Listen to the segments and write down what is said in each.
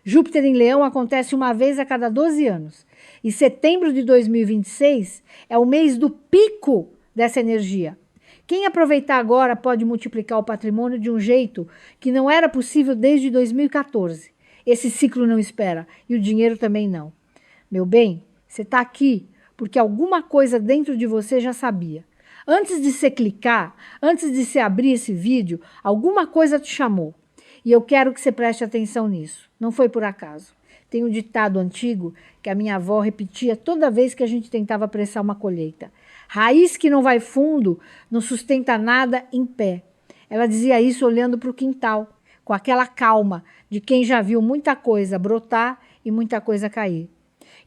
Júpiter em Leão acontece uma vez a cada 12 anos. E setembro de 2026 é o mês do pico dessa energia. Quem aproveitar agora pode multiplicar o patrimônio de um jeito que não era possível desde 2014. Esse ciclo não espera e o dinheiro também não. Meu bem, você está aqui porque alguma coisa dentro de você já sabia. Antes de você clicar, antes de você abrir esse vídeo, alguma coisa te chamou. E eu quero que você preste atenção nisso. Não foi por acaso. Tem um ditado antigo que a minha avó repetia toda vez que a gente tentava apressar uma colheita. Raiz que não vai fundo não sustenta nada em pé. Ela dizia isso olhando para o quintal, com aquela calma de quem já viu muita coisa brotar e muita coisa cair.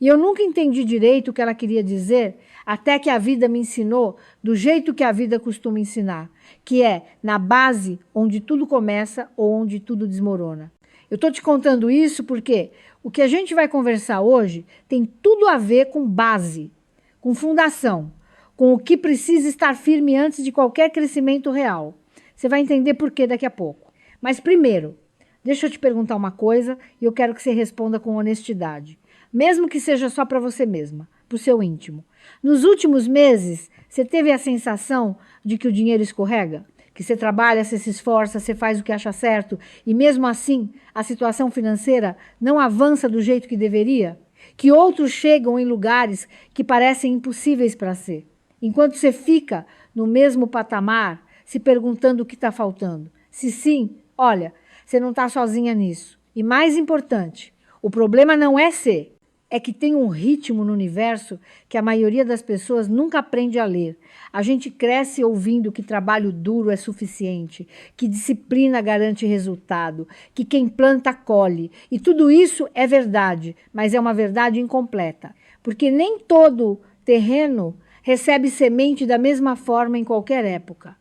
E eu nunca entendi direito o que ela queria dizer, até que a vida me ensinou do jeito que a vida costuma ensinar, que é na base onde tudo começa ou onde tudo desmorona. Eu estou te contando isso porque o que a gente vai conversar hoje tem tudo a ver com base, com fundação, com o que precisa estar firme antes de qualquer crescimento real. Você vai entender por quê daqui a pouco. Mas primeiro, deixa eu te perguntar uma coisa e eu quero que você responda com honestidade. Mesmo que seja só para você mesma, para o seu íntimo. Nos últimos meses, você teve a sensação de que o dinheiro escorrega? Que você trabalha, você se esforça, você faz o que acha certo e mesmo assim a situação financeira não avança do jeito que deveria? Que outros chegam em lugares que parecem impossíveis para ser? Enquanto você fica no mesmo patamar, se perguntando o que está faltando. Se sim, olha, você não está sozinha nisso. E mais importante, o problema não é ser. É que tem um ritmo no universo que a maioria das pessoas nunca aprende a ler. A gente cresce ouvindo que trabalho duro é suficiente, que disciplina garante resultado, que quem planta colhe. E tudo isso é verdade, mas é uma verdade incompleta. Porque nem todo terreno recebe semente da mesma forma em qualquer época.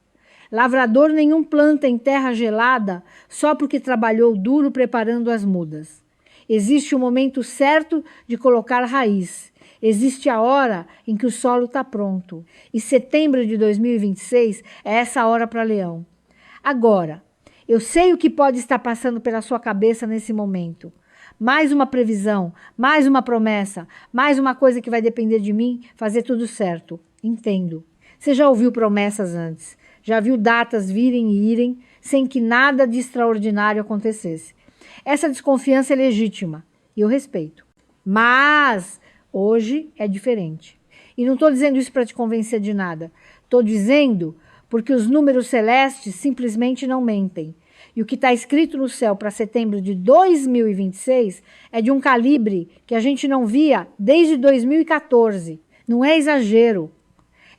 Lavrador nenhum planta em terra gelada só porque trabalhou duro preparando as mudas. Existe o momento certo de colocar raiz. Existe a hora em que o solo está pronto. E setembro de 2026 é essa hora para Leão. Agora, eu sei o que pode estar passando pela sua cabeça nesse momento. Mais uma previsão, mais uma promessa, mais uma coisa que vai depender de mim fazer tudo certo. Entendo. Você já ouviu promessas antes. Já viu datas virem e irem sem que nada de extraordinário acontecesse. Essa desconfiança é legítima e eu respeito. Mas hoje é diferente. E não estou dizendo isso para te convencer de nada. Estou dizendo porque os números celestes simplesmente não mentem. E o que está escrito no céu para setembro de 2026 é de um calibre que a gente não via desde 2014. Não é exagero.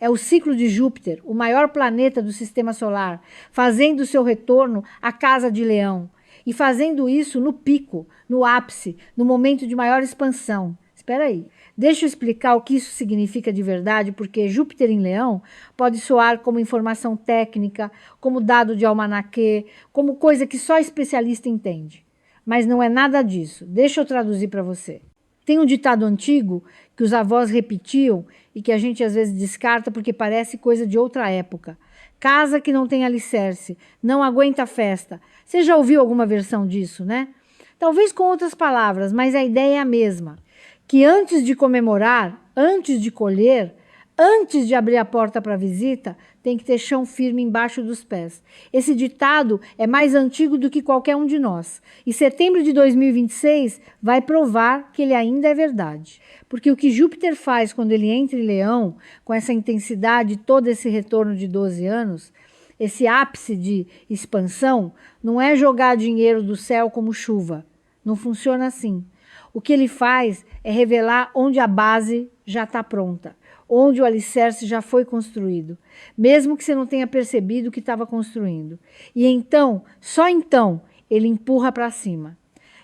É o ciclo de Júpiter, o maior planeta do sistema solar, fazendo seu retorno à casa de Leão. E fazendo isso no pico, no ápice, no momento de maior expansão. Espera aí. Deixa eu explicar o que isso significa de verdade, porque Júpiter em Leão pode soar como informação técnica, como dado de almanaquê, como coisa que só especialista entende. Mas não é nada disso. Deixa eu traduzir para você. Tem um ditado antigo que os avós repetiam e que a gente às vezes descarta porque parece coisa de outra época. Casa que não tem alicerce, não aguenta festa. Você já ouviu alguma versão disso, né? Talvez com outras palavras, mas a ideia é a mesma. Que antes de comemorar, antes de colher, antes de abrir a porta para a visita, tem que ter chão firme embaixo dos pés. Esse ditado é mais antigo do que qualquer um de nós. E setembro de 2026 vai provar que ele ainda é verdade. Porque o que Júpiter faz quando ele entra em Leão, com essa intensidade, todo esse retorno de 12 anos, esse ápice de expansão, não é jogar dinheiro do céu como chuva. Não funciona assim. O que ele faz é revelar onde a base já está pronta, onde o alicerce já foi construído, mesmo que você não tenha percebido o que estava construindo. E então, só então, ele empurra para cima.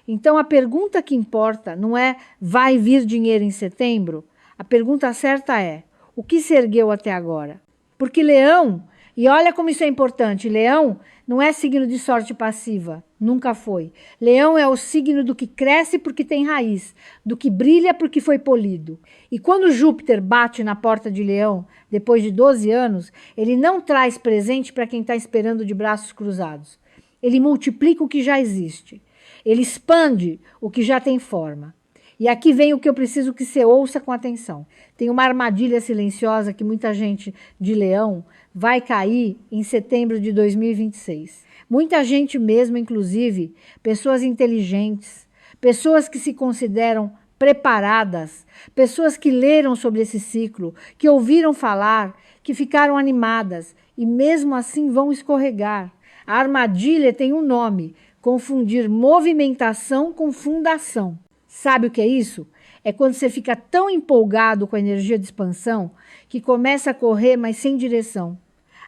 Então, a pergunta que importa não é vai vir dinheiro em setembro? A pergunta certa é, o que se ergueu até agora? Porque Leão, e olha como isso é importante, Leão não é signo de sorte passiva, nunca foi. Leão é o signo do que cresce porque tem raiz, do que brilha porque foi polido. E quando Júpiter bate na porta de Leão, depois de 12 anos, ele não traz presente para quem está esperando de braços cruzados. Ele multiplica o que já existe. Ele expande o que já tem forma. E aqui vem o que eu preciso que você ouça com atenção. Tem uma armadilha silenciosa que muita gente de Leão vai cair em setembro de 2026. Muita gente mesmo, inclusive, pessoas inteligentes, pessoas que se consideram preparadas, pessoas que leram sobre esse ciclo, que ouviram falar, que ficaram animadas e mesmo assim vão escorregar. A armadilha tem um nome: confundir movimentação com fundação. Sabe o que é isso? É quando você fica tão empolgado com a energia de expansão que começa a correr, mas sem direção.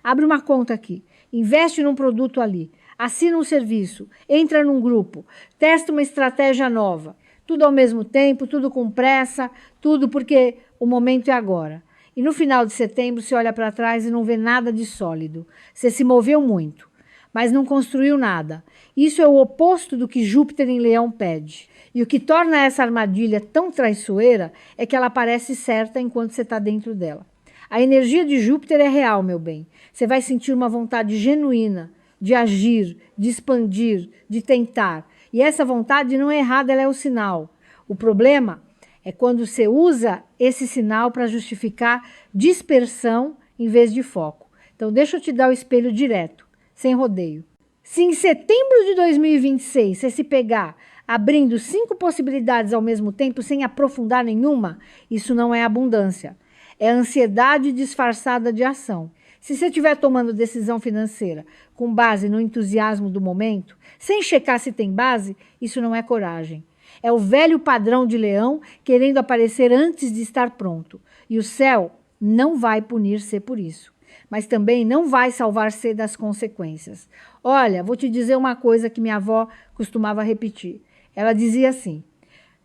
Abre uma conta aqui, investe num produto ali, assina um serviço, entra num grupo, testa uma estratégia nova. Tudo ao mesmo tempo, tudo com pressa, tudo porque o momento é agora. E no final de setembro você olha para trás e não vê nada de sólido. Você se moveu muito, mas não construiu nada. Isso é o oposto do que Júpiter em Leão pede. E o que torna essa armadilha tão traiçoeira é que ela parece certa enquanto você está dentro dela. A energia de Júpiter é real, meu bem. Você vai sentir uma vontade genuína de agir, de expandir, de tentar. E essa vontade não é errada, ela é o sinal. O problema é quando você usa esse sinal para justificar dispersão em vez de foco. Então, deixa eu te dar o espelho direto, sem rodeio. Se em setembro de 2026 você se pegar abrindo 5 possibilidades ao mesmo tempo sem aprofundar nenhuma, isso não é abundância. É ansiedade disfarçada de ação. Se você estiver tomando decisão financeira com base no entusiasmo do momento, sem checar se tem base, isso não é coragem. É o velho padrão de Leão querendo aparecer antes de estar pronto. E o céu não vai punir-se por isso. Mas também não vai salvar-se das consequências. Olha, vou te dizer uma coisa que minha avó costumava repetir. Ela dizia assim: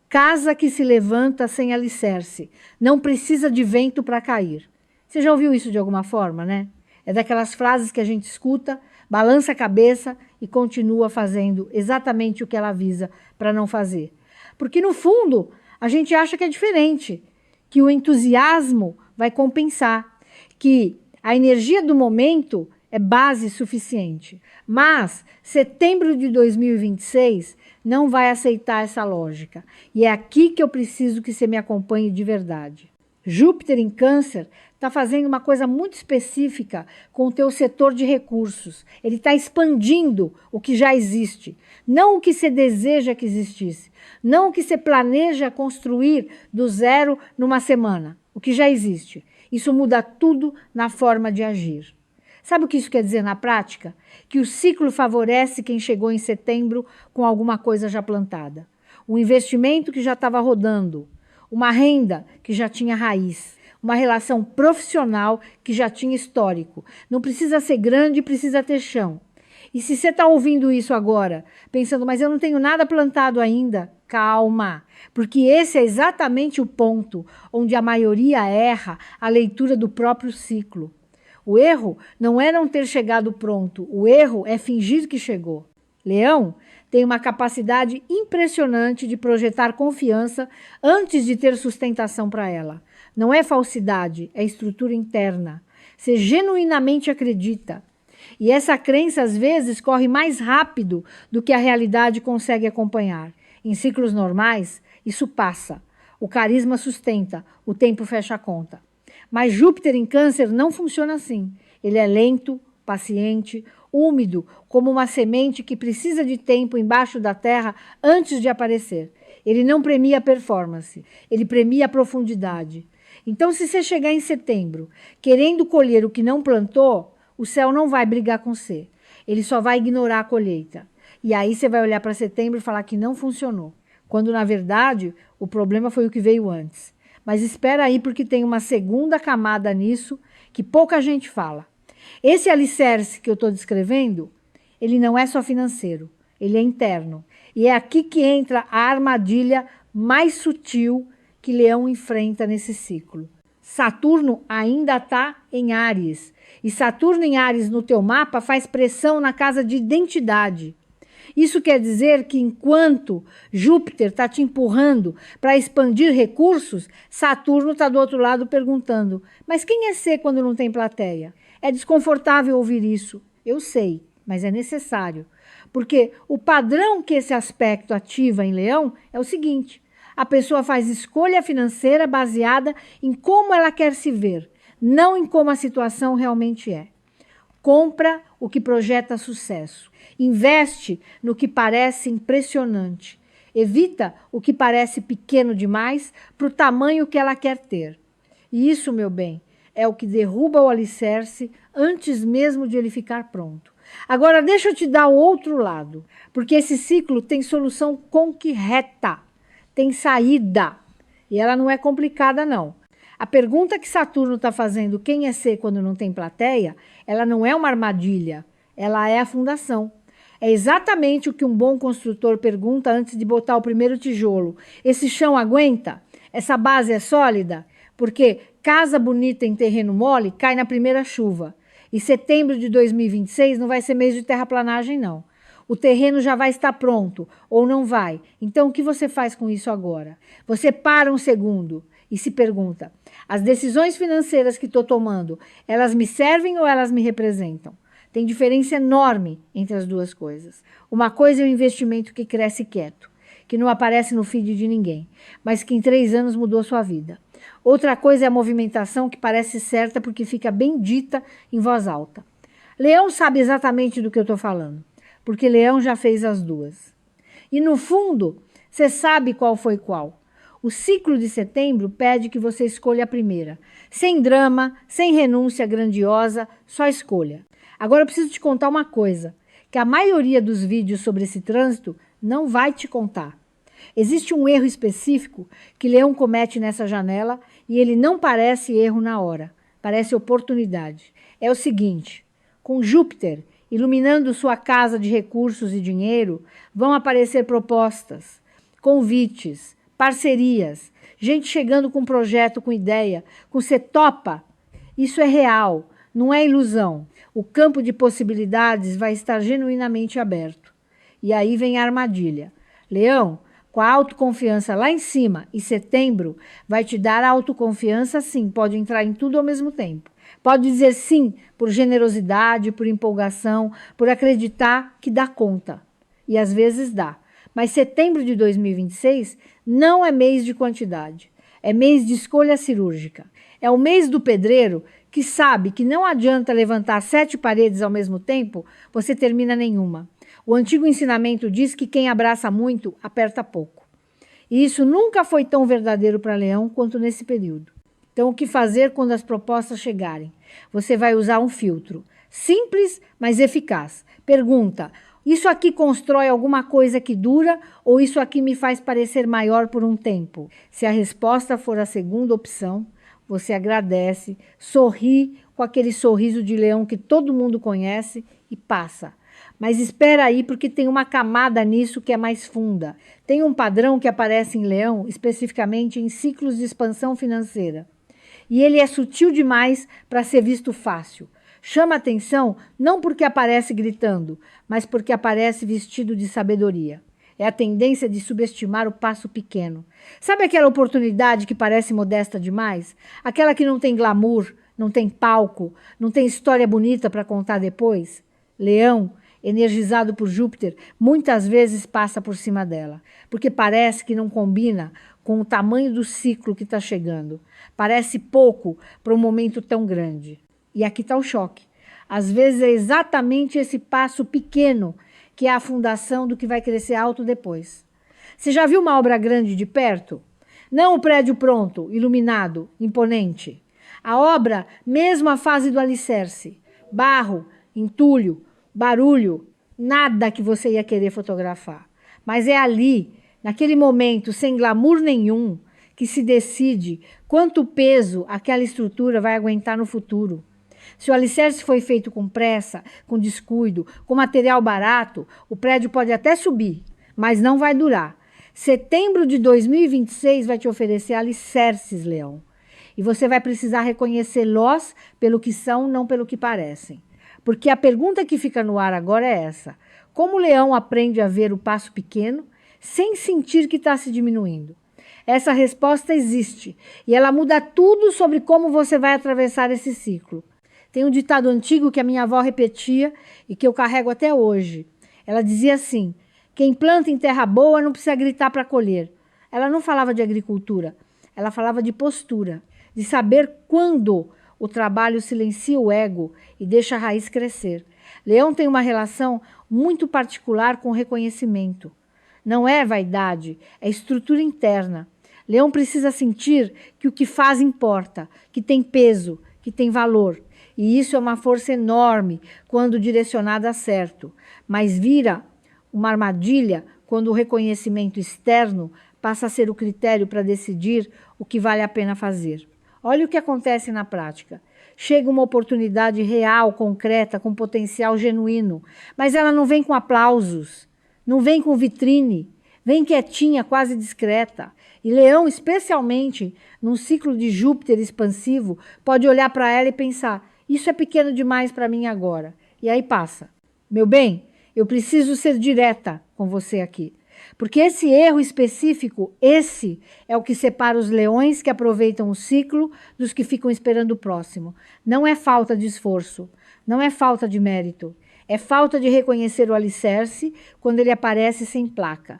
casa que se levanta sem alicerce, não precisa de vento para cair. Você já ouviu isso de alguma forma, né? É daquelas frases que a gente escuta, balança a cabeça e continua fazendo exatamente o que ela avisa para não fazer. Porque, no fundo, a gente acha que é diferente, que o entusiasmo vai compensar, que a energia do momento é base suficiente. Mas setembro de 2026 não vai aceitar essa lógica. E é aqui que eu preciso que você me acompanhe de verdade. Júpiter em Câncer está fazendo uma coisa muito específica com o teu setor de recursos. Ele está expandindo o que já existe, não o que você deseja que existisse, não o que você planeja construir do zero numa semana, o que já existe. Isso muda tudo na forma de agir. Sabe o que isso quer dizer na prática? Que o ciclo favorece quem chegou em setembro com alguma coisa já plantada. Um investimento que já estava rodando, uma renda que já tinha raiz, uma relação profissional que já tinha histórico. Não precisa ser grande, precisa ter chão. E se você está ouvindo isso agora, pensando, mas eu não tenho nada plantado ainda, calma, porque esse é exatamente o ponto onde a maioria erra a leitura do próprio ciclo. O erro não é não ter chegado pronto, o erro é fingir que chegou. Leão tem uma capacidade impressionante de projetar confiança antes de ter sustentação para ela. Não é falsidade, é estrutura interna. Você genuinamente acredita. E essa crença, às vezes, corre mais rápido do que a realidade consegue acompanhar. Em ciclos normais, isso passa. O carisma sustenta, o tempo fecha a conta. Mas Júpiter em Câncer não funciona assim. Ele é lento, paciente, úmido, como uma semente que precisa de tempo embaixo da terra antes de aparecer. Ele não premia a performance, ele premia a profundidade. Então, se você chegar em setembro querendo colher o que não plantou, o céu não vai brigar com você. Ele só vai ignorar a colheita. E aí você vai olhar para setembro e falar que não funcionou. Quando, na verdade, o problema foi o que veio antes. Mas espera aí, porque tem uma segunda camada nisso que pouca gente fala. Esse alicerce que eu estou descrevendo, ele não é só financeiro, ele é interno. E é aqui que entra a armadilha mais sutil que Leão enfrenta nesse ciclo. Saturno ainda está em Áries. E Saturno em Áries no teu mapa faz pressão na casa de identidade. Isso quer dizer que enquanto Júpiter está te empurrando para expandir recursos, Saturno está do outro lado perguntando: mas quem é ser quando não tem plateia? É desconfortável ouvir isso, eu sei, mas é necessário. Porque o padrão que esse aspecto ativa em Leão é o seguinte: a pessoa faz escolha financeira baseada em como ela quer se ver, não em como a situação realmente é. Compra o que projeta sucesso. Investe no que parece impressionante. Evita o que parece pequeno demais para o tamanho que ela quer ter. E isso, meu bem, é o que derruba o alicerce antes mesmo de ele ficar pronto. Agora, deixa eu te dar o outro lado, porque esse ciclo tem solução concreta, tem saída, e ela não é complicada, não. A pergunta que Saturno está fazendo, quem é ser quando não tem plateia, ela não é uma armadilha, ela é a fundação. É exatamente o que um bom construtor pergunta antes de botar o primeiro tijolo. Esse chão aguenta? Essa base é sólida? Porque casa bonita em terreno mole cai na primeira chuva. E setembro de 2026 não vai ser mês de terraplanagem, não. O terreno já vai estar pronto, ou não vai. Então, o que você faz com isso agora? Você para um segundo e se pergunta: as decisões financeiras que estou tomando, elas me servem ou elas me representam? Tem diferença enorme entre as duas coisas. Uma coisa é o investimento que cresce quieto, que não aparece no feed de ninguém, mas que em 3 anos mudou sua vida. Outra coisa é a movimentação que parece certa porque fica bem dita em voz alta. Leão sabe exatamente do que eu estou falando, porque Leão já fez as duas. E no fundo, você sabe qual foi qual. O ciclo de setembro pede que você escolha a primeira. Sem drama, sem renúncia grandiosa, só escolha. Agora eu preciso te contar uma coisa, que a maioria dos vídeos sobre esse trânsito não vai te contar. Existe um erro específico que Leão comete nessa janela e ele não parece erro na hora, parece oportunidade. É o seguinte: com Júpiter iluminando sua casa de recursos e dinheiro, vão aparecer propostas, convites, parcerias, gente chegando com projeto, com ideia, com você topa. Isso é real, não é ilusão. O campo de possibilidades vai estar genuinamente aberto. E aí vem a armadilha. Leão, com a autoconfiança lá em cima, e setembro vai te dar a autoconfiança, sim, pode entrar em tudo ao mesmo tempo. Pode dizer sim por generosidade, por empolgação, por acreditar que dá conta. E às vezes dá. Mas setembro de 2026 não é mês de quantidade. É mês de escolha cirúrgica. É o mês do pedreiro que sabe que não adianta levantar 7 paredes ao mesmo tempo, você termina nenhuma. O antigo ensinamento diz que quem abraça muito, aperta pouco. E isso nunca foi tão verdadeiro para Leão quanto nesse período. Então, o que fazer quando as propostas chegarem? Você vai usar um filtro. Simples, mas eficaz. Pergunta: isso aqui constrói alguma coisa que dura ou isso aqui me faz parecer maior por um tempo? Se a resposta for a segunda opção, você agradece, sorri com aquele sorriso de leão que todo mundo conhece e passa. Mas espera aí, porque tem uma camada nisso que é mais funda. Tem um padrão que aparece em Leão, especificamente em ciclos de expansão financeira. E ele é sutil demais para ser visto fácil. Chama atenção não porque aparece gritando, mas porque aparece vestido de sabedoria. É a tendência de subestimar o passo pequeno. Sabe aquela oportunidade que parece modesta demais? Aquela que não tem glamour, não tem palco, não tem história bonita para contar depois? Leão, energizado por Júpiter, muitas vezes passa por cima dela, porque parece que não combina com o tamanho do ciclo que está chegando. Parece pouco para um momento tão grande. E aqui está o choque. Às vezes é exatamente esse passo pequeno que é a fundação do que vai crescer alto depois. Você já viu uma obra grande de perto? Não o prédio pronto, iluminado, imponente. A obra, mesmo a fase do alicerce. Barro, entulho, barulho, nada que você ia querer fotografar. Mas é ali, naquele momento, sem glamour nenhum, que se decide quanto peso aquela estrutura vai aguentar no futuro. Se o alicerce foi feito com pressa, com descuido, com material barato, o prédio pode até subir, mas não vai durar. Setembro de 2026 vai te oferecer alicerces, Leão. E você vai precisar reconhecê-los pelo que são, não pelo que parecem. Porque a pergunta que fica no ar agora é essa: como o Leão aprende a ver o passo pequeno sem sentir que está se diminuindo? Essa resposta existe e ela muda tudo sobre como você vai atravessar esse ciclo. Tem um ditado antigo que a minha avó repetia e que eu carrego até hoje. Ela dizia assim: quem planta em terra boa não precisa gritar para colher. Ela não falava de agricultura, ela falava de postura, de saber quando o trabalho silencia o ego e deixa a raiz crescer. Leão tem uma relação muito particular com o reconhecimento. Não é vaidade, é estrutura interna. Leão precisa sentir que o que faz importa, que tem peso, que tem valor. E isso é uma força enorme quando direcionada certo, mas vira uma armadilha quando o reconhecimento externo passa a ser o critério para decidir o que vale a pena fazer. Olha o que acontece na prática. Chega uma oportunidade real, concreta, com potencial genuíno, mas ela não vem com aplausos, não vem com vitrine, vem quietinha, quase discreta. E Leão, especialmente num ciclo de Júpiter expansivo, pode olhar para ela e pensar: isso é pequeno demais para mim agora. E aí passa. Meu bem, eu preciso ser direta com você aqui. Porque esse erro específico, esse é o que separa os leões que aproveitam o ciclo dos que ficam esperando o próximo. Não é falta de esforço, não é falta de mérito. É falta de reconhecer o alicerce quando ele aparece sem placa.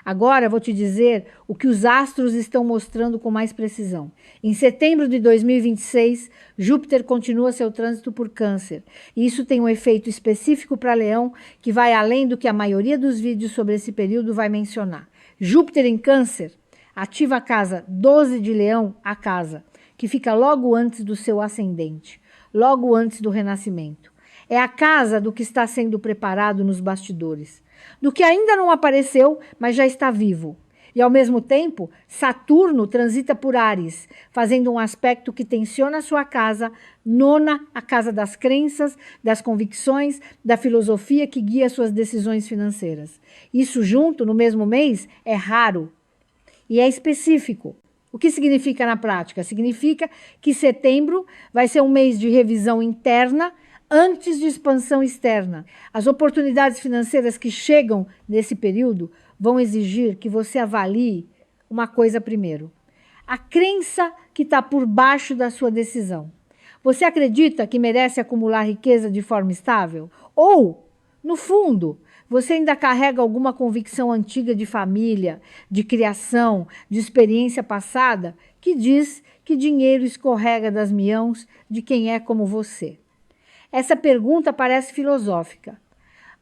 Agora vou te dizer o que os astros estão mostrando com mais precisão. Em setembro de 2026, Júpiter continua seu trânsito por Câncer. E isso tem um efeito específico para Leão que vai além do que a maioria dos vídeos sobre esse período vai mencionar. Júpiter em Câncer ativa a casa 12 de Leão, a casa, que fica logo antes do seu ascendente, logo antes do renascimento. É a casa do que está sendo preparado nos bastidores, do que ainda não apareceu, mas já está vivo. E, ao mesmo tempo, Saturno transita por Áries, fazendo um aspecto que tensiona a sua casa, nona, a casa das crenças, das convicções, da filosofia que guia suas decisões financeiras. Isso junto, no mesmo mês, é raro e é específico. O que significa na prática? Significa que setembro vai ser um mês de revisão interna, antes de expansão externa. As oportunidades financeiras que chegam nesse período vão exigir que você avalie uma coisa primeiro: a crença que está por baixo da sua decisão. Você acredita que merece acumular riqueza de forma estável? Ou, no fundo, você ainda carrega alguma convicção antiga de família, de criação, de experiência passada, que diz que dinheiro escorrega das mãos de quem é como você? Essa pergunta parece filosófica,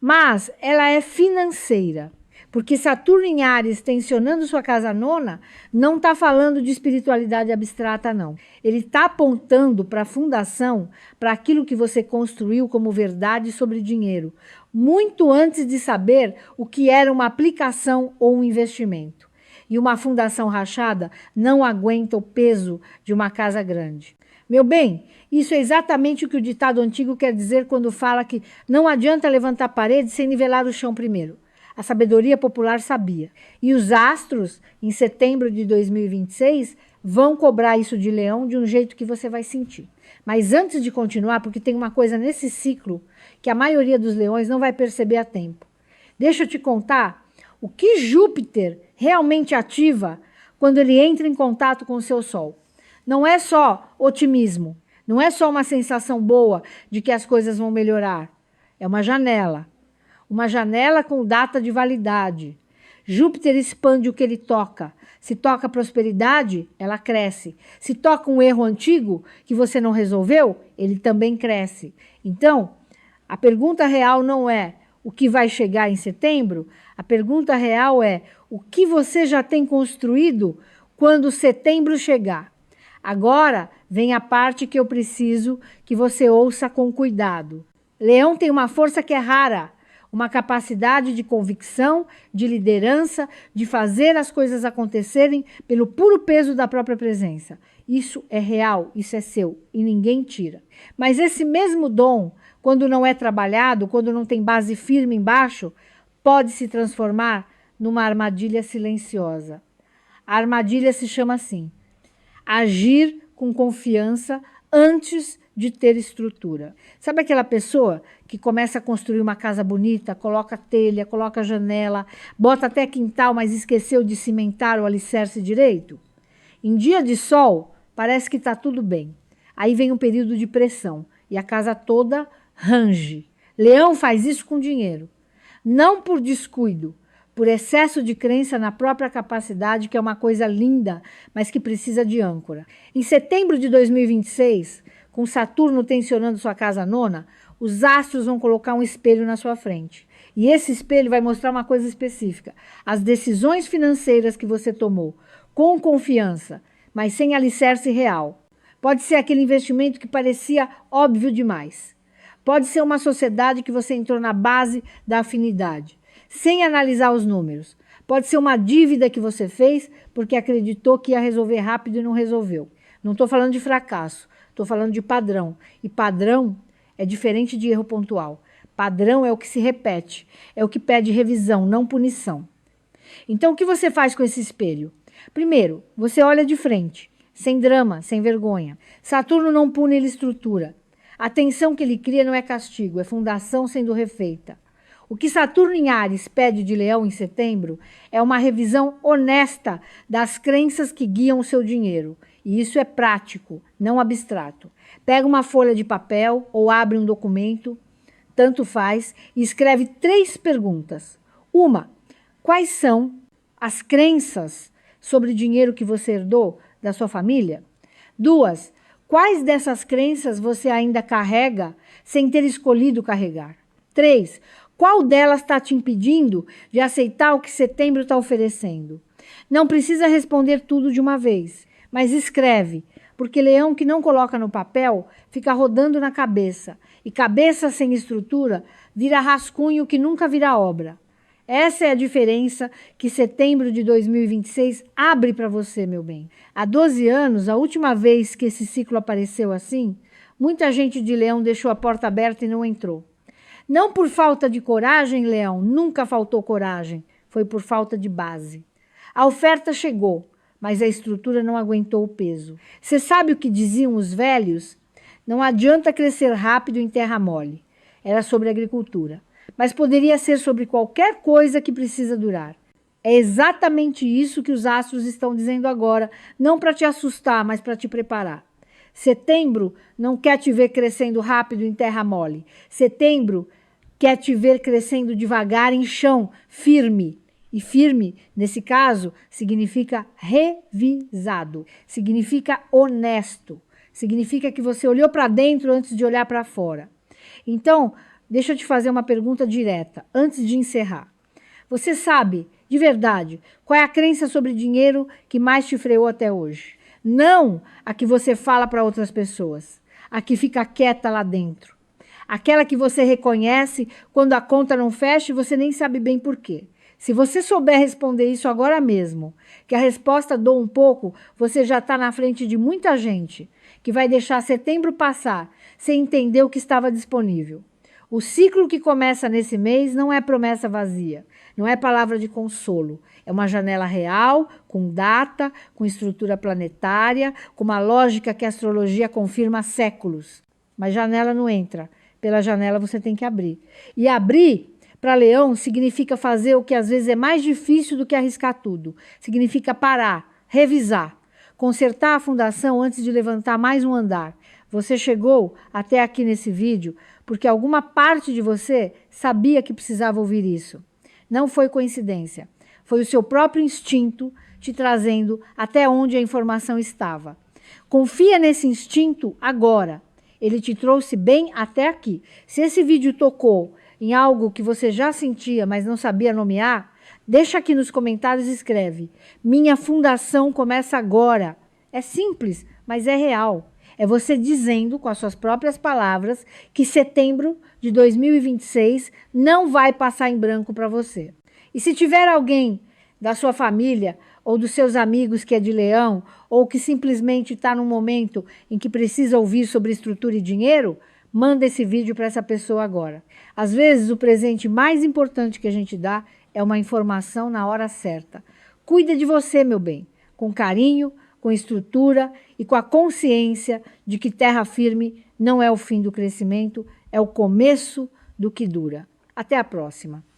mas ela é financeira, porque Saturno em Áries, tensionando sua casa nona, não está falando de espiritualidade abstrata, não. Ele está apontando para a fundação, para aquilo que você construiu como verdade sobre dinheiro, muito antes de saber o que era uma aplicação ou um investimento. E uma fundação rachada não aguenta o peso de uma casa grande. Meu bem, isso é exatamente o que o ditado antigo quer dizer quando fala que não adianta levantar parede sem nivelar o chão primeiro. A sabedoria popular sabia. E os astros, em setembro de 2026, vão cobrar isso de Leão de um jeito que você vai sentir. Mas antes de continuar, porque tem uma coisa nesse ciclo que a maioria dos leões não vai perceber a tempo. Deixa eu te contar o que Júpiter realmente ativa quando ele entra em contato com o seu Sol. Não é só otimismo, não é só uma sensação boa de que as coisas vão melhorar. É uma janela com data de validade. Júpiter expande o que ele toca. Se toca prosperidade, ela cresce. Se toca um erro antigo que você não resolveu, ele também cresce. Então, a pergunta real não é o que vai chegar em setembro, a pergunta real é o que você já tem construído quando setembro chegar. Agora vem a parte que eu preciso que você ouça com cuidado. Leão tem uma força que é rara, uma capacidade de convicção, de liderança, de fazer as coisas acontecerem pelo puro peso da própria presença. Isso é real, isso é seu e ninguém tira. Mas esse mesmo dom, quando não é trabalhado, quando não tem base firme embaixo, pode se transformar numa armadilha silenciosa. A armadilha se chama assim: agir com confiança antes de ter estrutura. Sabe aquela pessoa que começa a construir uma casa bonita, coloca telha, coloca janela, bota até quintal, mas esqueceu de cimentar o alicerce direito? Em dia de sol, parece que está tudo bem. Aí vem um período de pressão e a casa toda range. Leão faz isso com dinheiro. não por descuido, por excesso de crença na própria capacidade, que é uma coisa linda, mas que precisa de âncora. Em setembro de 2026, com Saturno tensionando sua casa nona, os astros vão colocar um espelho na sua frente. E esse espelho vai mostrar uma coisa específica. As decisões financeiras que você tomou, com confiança, mas sem alicerce real. Pode ser aquele investimento que parecia óbvio demais. Pode ser uma sociedade que você entrou na base da afinidade, sem analisar os números. Pode ser uma dívida que você fez porque acreditou que ia resolver rápido e não resolveu. Não estou falando de fracasso, estou falando de padrão. E padrão é diferente de erro pontual. Padrão é o que se repete, é o que pede revisão, não punição. Então, o que você faz com esse espelho? Primeiro, você olha de frente, sem drama, sem vergonha. Saturno não pune, ele estrutura. A tensão que ele cria não é castigo, é fundação sendo refeita. O que Saturno em Áries pede de Leão em setembro é uma revisão honesta das crenças que guiam o seu dinheiro. E isso é prático, não abstrato. Pega uma folha de papel ou abre um documento, tanto faz, e escreve 3 perguntas. Uma, quais são as crenças sobre dinheiro que você herdou da sua família? 2, quais dessas crenças você ainda carrega sem ter escolhido carregar? 3, qual delas está te impedindo de aceitar o que setembro está oferecendo? Não precisa responder tudo de uma vez, mas escreve, porque leão que não coloca no papel fica rodando na cabeça, e cabeça sem estrutura vira rascunho que nunca vira obra. Essa é a diferença que setembro de 2026 abre para você, meu bem. Há 12 anos, a última vez que esse ciclo apareceu assim, muita gente de Leão deixou a porta aberta e não entrou. Não por falta de coragem, Leão, nunca faltou coragem, foi por falta de base. A oferta chegou, mas a estrutura não aguentou o peso. Você sabe o que diziam os velhos? Não adianta crescer rápido em terra mole. Era sobre agricultura. Mas poderia ser sobre qualquer coisa que precisa durar. É exatamente isso que os astros estão dizendo agora, não para te assustar, mas para te preparar. Setembro não quer te ver crescendo rápido em terra mole. Setembro quer te ver crescendo devagar em chão, firme. E firme, nesse caso, significa revisado, significa honesto, significa que você olhou para dentro antes de olhar para fora. Então, deixa eu te fazer uma pergunta direta, antes de encerrar. Você sabe, de verdade, qual é a crença sobre dinheiro que mais te freou até hoje? Não a que você fala para outras pessoas, a que fica quieta lá dentro. Aquela que você reconhece quando a conta não fecha e você nem sabe bem por quê. Se você souber responder isso agora mesmo, que a resposta doa um pouco, você já está na frente de muita gente que vai deixar setembro passar sem entender o que estava disponível. O ciclo que começa nesse mês não é promessa vazia, não é palavra de consolo. É uma janela real, com data, com estrutura planetária, com uma lógica que a astrologia confirma há séculos. Mas janela não entra. Pela janela você tem que abrir. E abrir, para Leão, significa fazer o que às vezes é mais difícil do que arriscar tudo. Significa parar, revisar, consertar a fundação antes de levantar mais um andar. Você chegou até aqui nesse vídeo porque alguma parte de você sabia que precisava ouvir isso. Não foi coincidência. Foi o seu próprio instinto te trazendo até onde a informação estava. Confia nesse instinto agora. Ele te trouxe bem até aqui. Se esse vídeo tocou em algo que você já sentia, mas não sabia nomear, deixa aqui nos comentários e escreve: minha fundação começa agora. É simples, mas é real. É você dizendo com as suas próprias palavras que setembro de 2026 não vai passar em branco para você. E se tiver alguém da sua família ou dos seus amigos que é de Leão ou que simplesmente está num momento em que precisa ouvir sobre estrutura e dinheiro, manda esse vídeo para essa pessoa agora. Às vezes o presente mais importante que a gente dá é uma informação na hora certa. Cuida de você, meu bem, com carinho, com estrutura e com a consciência de que terra firme não é o fim do crescimento, é o começo do que dura. Até a próxima.